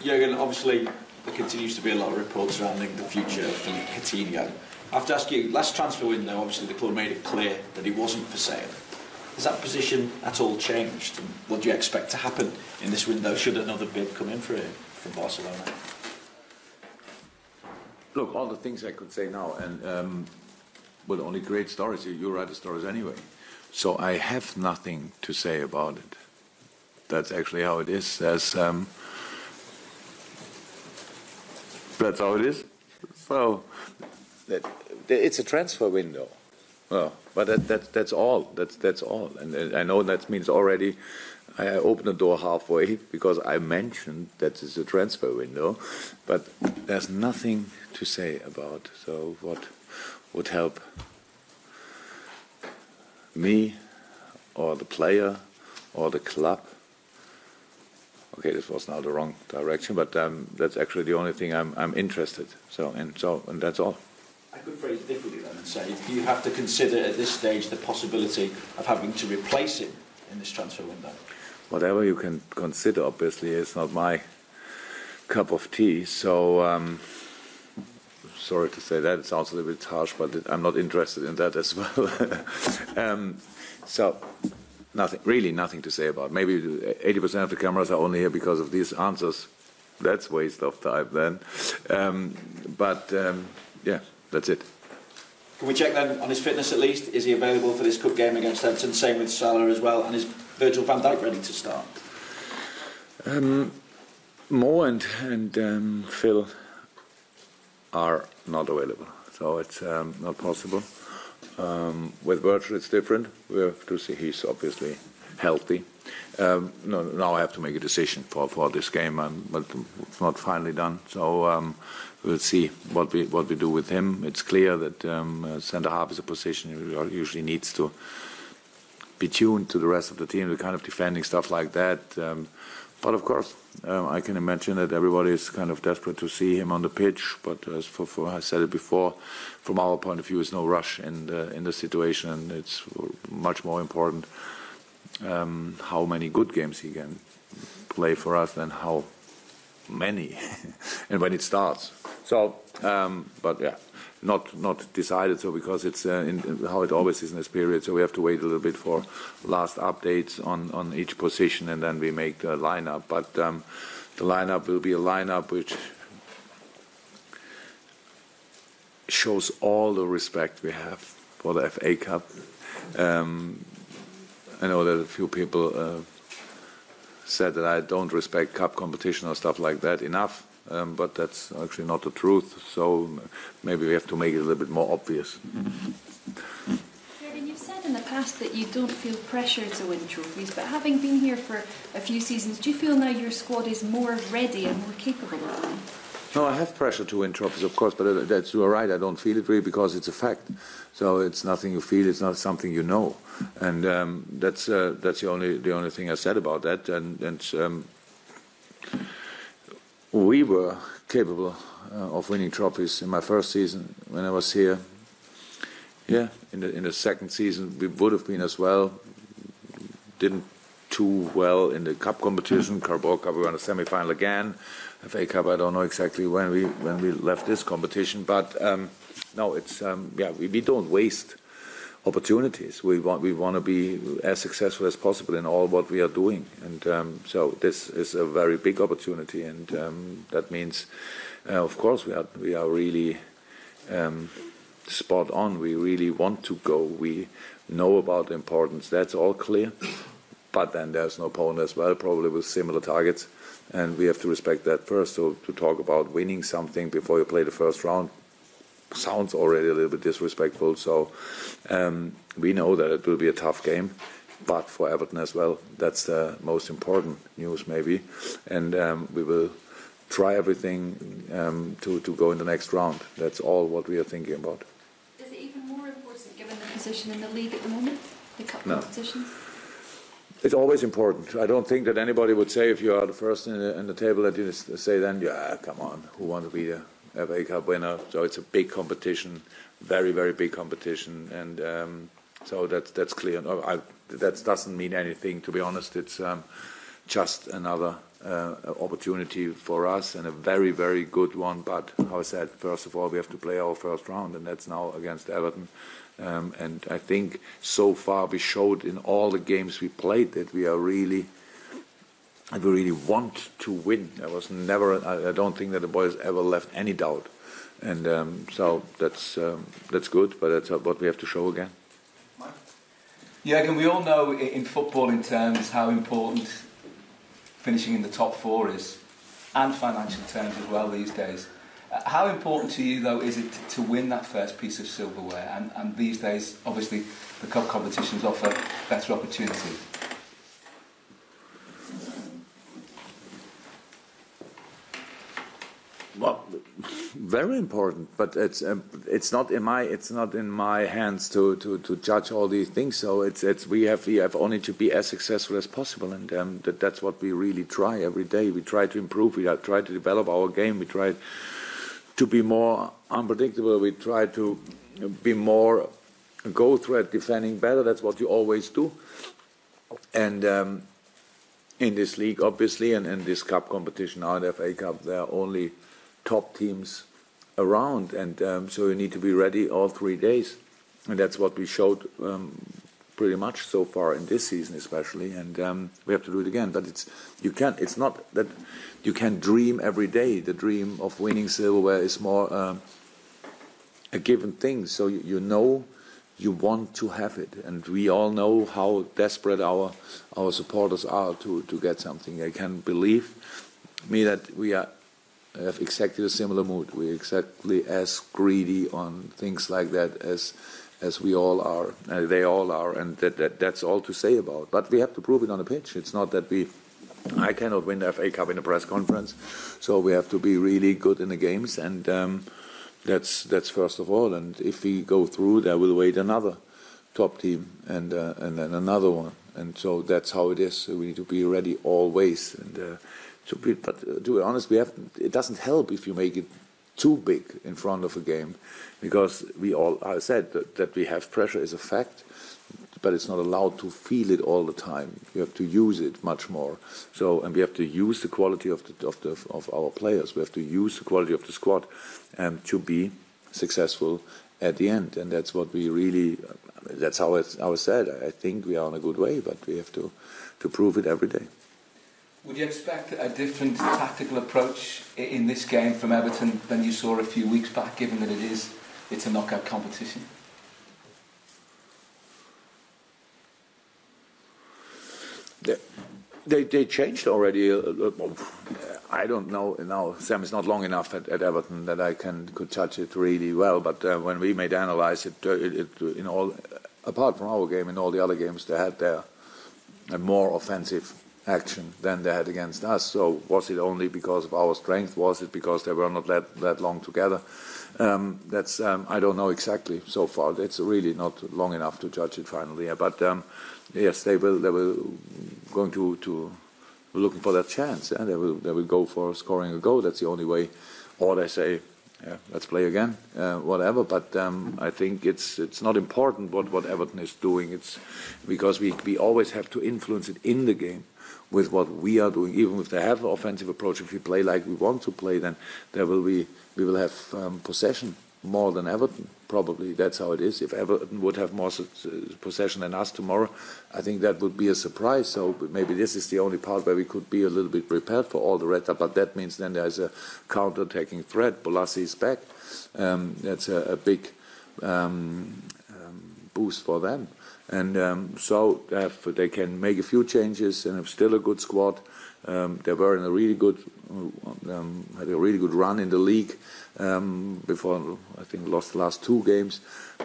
Jürgen, obviously there continues to be a lot of reports surrounding the future of Coutinho. I have to ask you, last transfer window, obviously the club made it clear that he wasn't for sale. Has that position at all changed? And what do you expect to happen in this window should another bid come in for him from Barcelona? Look, all the things I could say now, and will only create stories. You write the stories anyway. So I have nothing to say about it. That's actually how it is. That's how it is. So it's a transfer window. Well, but that's all. That's all. And I know that means already I opened the door halfway because I mentioned that it's a transfer window, but there's nothing to say about. So what would help me or the player or the club? Okay, this was now the wrong direction, but that's actually the only thing I'm interested. And that's all. I could phrase it differently then and say, do you have to consider at this stage the possibility of having to replace him in this transfer window? Whatever you can consider, obviously, is not my cup of tea. So, sorry to say that. It sounds a little bit harsh, but I'm not interested in that as well. So, really nothing to say about. Maybe 80% of the cameras are only here because of these answers. That's waste of time then. Yeah, that's it. Can we check then on his fitness at least? Is he available for this cup game against Everton? Same with Salah as well. And is Virgil van Dijk ready to start? Mo and Phil are not available, so it's not possible. With Virgil, it's different. We have to see he's obviously healthy. Now I have to make a decision for this game, but it's not finally done. So we'll see what we do with him. It's clear that centre half is a position usually needs to be tuned to the rest of the team, the kind of defending stuff like that. But of course, I can imagine that everybody is kind of desperate to see him on the pitch. But as for I said it before, from our point of view, there's no rush in the situation, and it's much more important how many good games he can play for us than how many and when it starts. So, but yeah, not decided. So because it's how it always is in this period. So we have to wait a little bit for last updates on each position, and then we make the lineup. But the lineup will be a lineup which shows all the respect we have for the FA Cup. I know that a few people said that I don't respect cup competition or stuff like that enough, but that's actually not the truth. So maybe we have to make it a little bit more obvious. Jürgen, you've said in the past that you don't feel pressure to win trophies, but having been here for a few seasons, do you feel now your squad is more ready and more capable of winning? No, I have pressure to win trophies, of course, but that's you're right. I don't feel it really because it's a fact. So it's nothing you feel; it's not something you know, and that's the only thing I said about that. And we were capable of winning trophies in my first season when I was here. Yeah, in the second season we would have been as well. Didn't too well in the cup competition. Carabao Cup we won a semi-final again. FA Cup, I don't know exactly when we left this competition, but no, it's we don't waste opportunities. We want to be as successful as possible in all what we are doing, and so this is a very big opportunity, and that means, of course, we are really spot on. We really want to go. We know about the importance. That's all clear, but then there's an opponent as well, probably with similar targets. And we have to respect that first. So to talk about winning something before you play the first round sounds already a little bit disrespectful. So we know that it will be a tough game, but for Everton as well, that's the most important news maybe. And we will try everything to go in the next round. That's all what we are thinking about. Is it even more important given the position in the league at the moment, the cup competitions? It's always important. I don't think that anybody would say if you are the first in the table that you say then, yeah, come on, who wants to be the FA Cup winner? So it's a big competition, very, very big competition, and so that's clear. That doesn't mean anything, to be honest. It's just another opportunity for us, and a very, very good one. But how I said, first of all, we have to play our first round, and that's now against Everton. And I think so far we showed in all the games we played that we really want to win. There was never, I don't think that the boys ever left any doubt. And so that's good, but that's what we have to show again. Jürgen, we all know in footballing terms how important finishing in the top four is, and financial terms as well these days. How important to you, though, is it to win that first piece of silverware? And these days, obviously, the cup competitions offer better opportunities. Well, very important, but it's not in my hands to judge all these things. So we have only to be as successful as possible, and that's what we really try every day. We try to improve. We try to develop our game. We try to be more unpredictable. We try to be more go threat defending better. That's what you always do, and. In this league, obviously, and in this cup competition, now the FA Cup, there are only top teams around, and so you need to be ready all 3 days, and that's what we showed pretty much so far in this season, especially. And we have to do it again. But it's not that you can dream every day. The dream of winning silverware is more a given thing. So you know. You want to have it, and we all know how desperate our supporters are to get something. I can believe me that we have exactly a similar mood. We're exactly as greedy on things like that as we all are. They all are, and that's all to say about. But we have to prove it on the pitch. It's not that I cannot win the FA Cup in a press conference, so we have to be really good in the games, and. That's first of all, and if we go through, there will wait another top team and then another one, and so that's how it is. So we need to be ready always. And but to be honest, it doesn't help if you make it too big in front of a game, because I said that we have pressure is a fact, but it's not allowed to feel it all the time. You have to use it much more. So, and we have to use the quality of our players. We have to use the quality of the squad to be successful at the end. And that's what we really. That's how I said. I think we are on a good way, but we have to prove it every day. Would you expect a different tactical approach in this game from Everton than you saw a few weeks back, given that it's a knockout competition? They changed already. I don't know now. Sam is not long enough at Everton that I could judge it really well. But when we made analyze it in all, apart from our game, in all the other games, they had a more offensive action than they had against us. So was it only because of our strength? Was it because they were not that long together? That's I don't know exactly so far. It's really not long enough to judge it finally. But yes, they will going to looking for that chance. Yeah? They will go for scoring a goal. That's the only way. Or they say, yeah, let's play again, whatever. But I think it's not important what Everton is doing. It's because we always have to influence it in the game with what we are doing. Even if they have an offensive approach, if we play like we want to play, then we will have possession more than Everton. Probably that's how it is. If Everton would have more possession than us tomorrow, I think that would be a surprise. So maybe this is the only part where we could be a little bit prepared for all the rest. But that means then there's a counter-attacking threat. Bolasie is back. That's a big boost for them. And so they can make a few changes and have still a good squad. They were in a really good, had a really good run in the league before I think lost the last 2 games.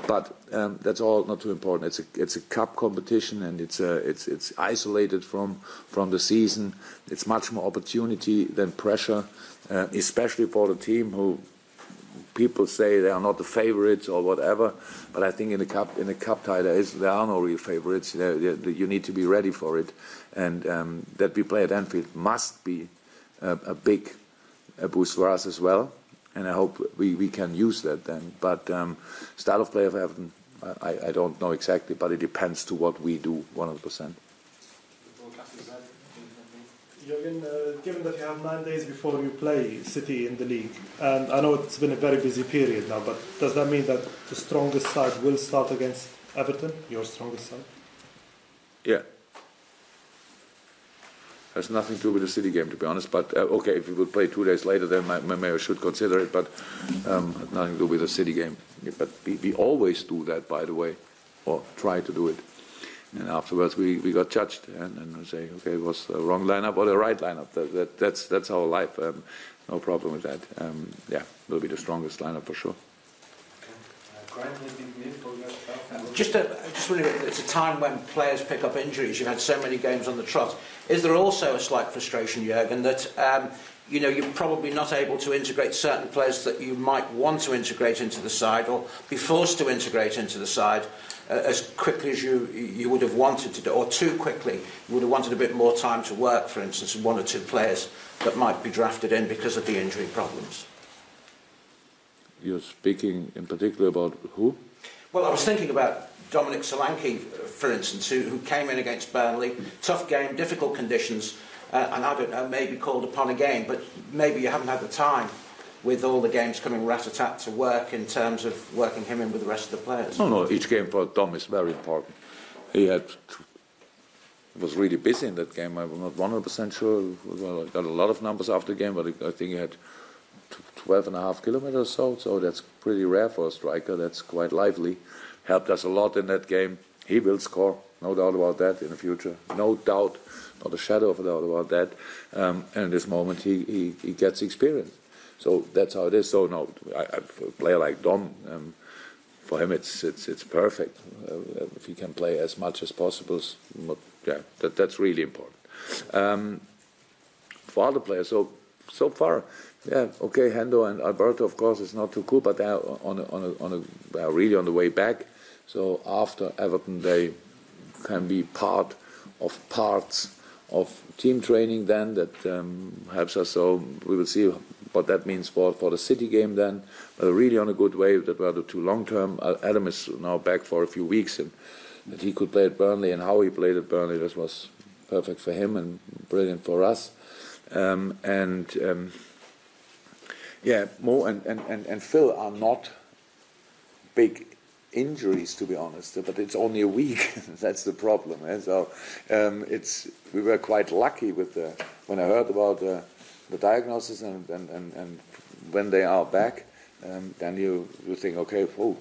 But that's all not too important. It's a cup competition, and it's isolated from the season. It's much more opportunity than pressure, especially for the team who. People say they are not the favourites or whatever, but I think in the cup tie there are no real favourites. You need to be ready for it, and that we play at Anfield must be a big boost for us as well. And I hope we can use that then. But style of play of Everton, I don't know exactly, but it depends to what we do 100%. Jürgen, given that you have 9 days before you play City in the league, and I know it's been a very busy period now, but does that mean that the strongest side will start against Everton, your strongest side? Yeah. Has nothing to do with the City game, to be honest. But okay, if we would play 2 days later, then maybe I should consider it. But has nothing to do with the City game. But we always do that, by the way, or try to do it. And afterwards, we got judged and we say, okay, it was the wrong lineup or the right lineup. That's our life. No problem with that. Yeah, will be the strongest lineup for sure. Just wondering, it's a time when players pick up injuries. You've had so many games on the trot. Is there also a slight frustration, Jürgen, that you're probably not able to integrate certain players that you might want to integrate into the side, or be forced to integrate into the side as quickly as you would have wanted to do, or too quickly? You would have wanted a bit more time to work, for instance, with 1 or 2 players that might be drafted in because of the injury problems. You're speaking in particular about who? Well, I was thinking about Dominic Solanke, for instance, who came in against Burnley. Tough game, difficult conditions, and I don't know, maybe called upon again, but maybe you haven't had the time with all the games coming rat-a-tat to work in terms of working him in with the rest of the players. No, each game for Dom is very important. He was really busy in that game. I'm not 100% sure. Well, I got a lot of numbers after the game, but I think he had 12.5 kilometers or so that's pretty rare for a striker. That's quite lively. Helped us a lot in that game. He will score, no doubt about that, in the future. No doubt, not a shadow of a doubt about that. And in this moment, he gets experience. So that's how it is. So no, a player like Dom, for him it's perfect. If he can play as much as possible, yeah, that's really important. For other players, so far, yeah, okay, Hendo and Alberto, of course, is not too cool, but they're they're really on the way back. So after Everton, they can be part of parts of team training then that helps us. So we will see what that means for the City game then. But they're really on a good way. That were the 2 long-term. Adam is now back for a few weeks, and that he could play at Burnley and how he played at Burnley, this was perfect for him and brilliant for us. Yeah, Mo and Phil are not big injuries, to be honest, but it's only a week. That's the problem. And so we were quite lucky with when I heard about the diagnosis and when they are back, then you think, okay, oh,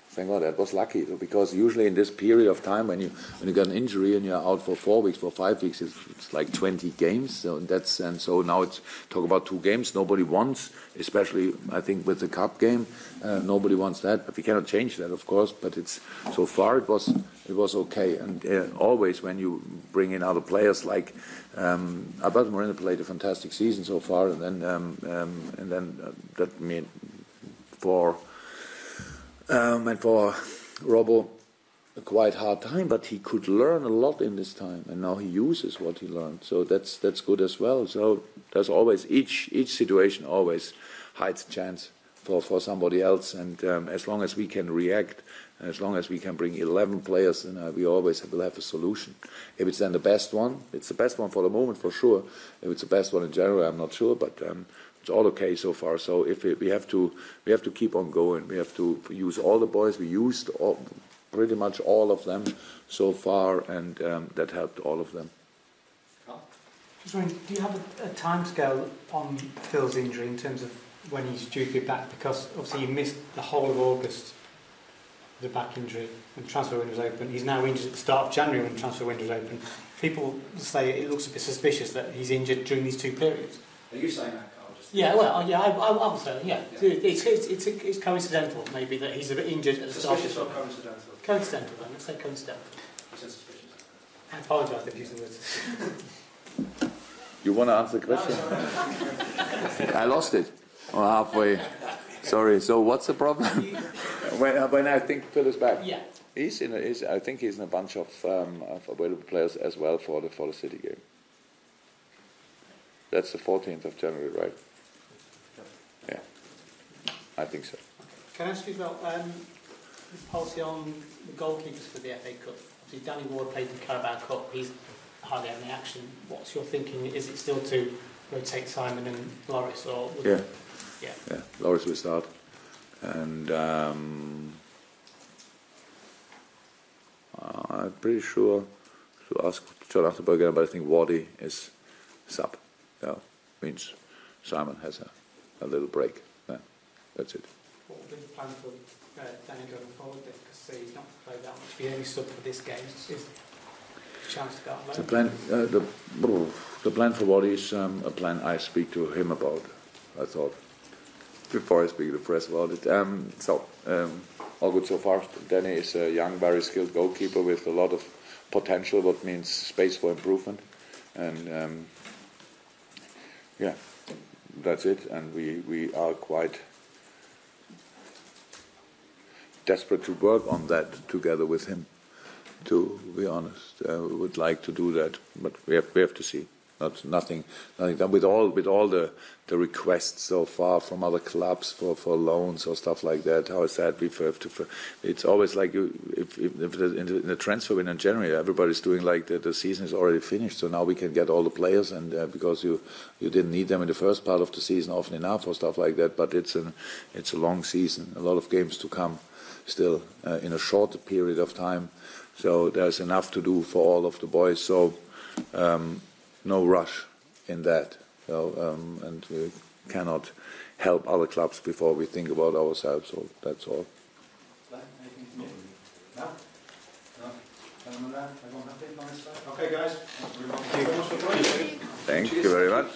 thank God, that was lucky, because usually in this period of time when you get an injury and you're out for 4 weeks, for 5 weeks, it's like 20 games. So now it's talk about 2 games. Nobody wants, especially I think with the cup game, nobody wants that. But we cannot change that, of course. But so far it was okay. And always when you bring in other players like Alberto Moreno played a fantastic season so far, and then that meant for. And for Robbo, a quite hard time, but he could learn a lot in this time, and now he uses what he learned. So that's good as well. So there's always each situation always hides a chance for somebody else, and as long as we can react, and as long as we can bring 11 players, then we always will have a solution. If it's then the best one, it's the best one for the moment for sure. If it's the best one in general, I'm not sure, but. It's all okay so far. So if we have to keep on going. We have to use all the boys. We used pretty much all of them so far, and that helped all of them. Just wondering, do you have a timescale on Phil's injury in terms of when he's due to be back? Because obviously he missed the whole of August, the back injury, when transfer window was open. He's now injured at the start of January when transfer window was open. People say it looks a bit suspicious that he's injured during these 2 periods. Are you saying that? Yeah, well, yeah, I would say that, yeah. It's coincidental, maybe, that he's a bit injured at the start. Suspicious or coincidental? Coincidental, then. Let's say coincidental. You said suspicious. I apologise if you used the word. You want to answer the question? I lost it halfway. Sorry, so what's the problem? when I think Phil is back? Yeah. I think he's in a bunch of available players as well for the City game. That's the 14th of January, right? Yeah, I think so. Can I ask you about the policy on the goalkeepers for the FA Cup? Obviously, Danny Ward played the Carabao Cup. He's hardly any action. What's your thinking? Is it still to rotate Simon and Loris, or would Yeah. Yeah. Loris will start, and I'm pretty sure to ask John Achterberg again, but I think Wardy is sub. Yeah, means Simon has a little break. Yeah, that's it. What would be the plan for Danny going forward then? Because he's not played that much. He only stood for this game. Is a chance to go on loan? The plan for Wardy is a plan I speak to him about. I thought before I speak to the press about it. All good so far. Danny is a young, very skilled goalkeeper with a lot of potential, what means space for improvement, and yeah, that's it. And we are quite desperate to work on that together with him. To be honest, we would like to do that, but we have to see. Nothing done with all the requests so far from other clubs for loans or stuff like that. How I said before, it's always like if in the transfer window in January, everybody's doing like the season is already finished, so now we can get all the players, and because you didn't need them in the first part of the season often enough or stuff like that. But it's a long season, a lot of games to come still in a shorter period of time. So there's enough to do for all of the boys. So. No rush in that, and we cannot help other clubs before we think about ourselves. So that's all. Okay, guys. Thank you very much.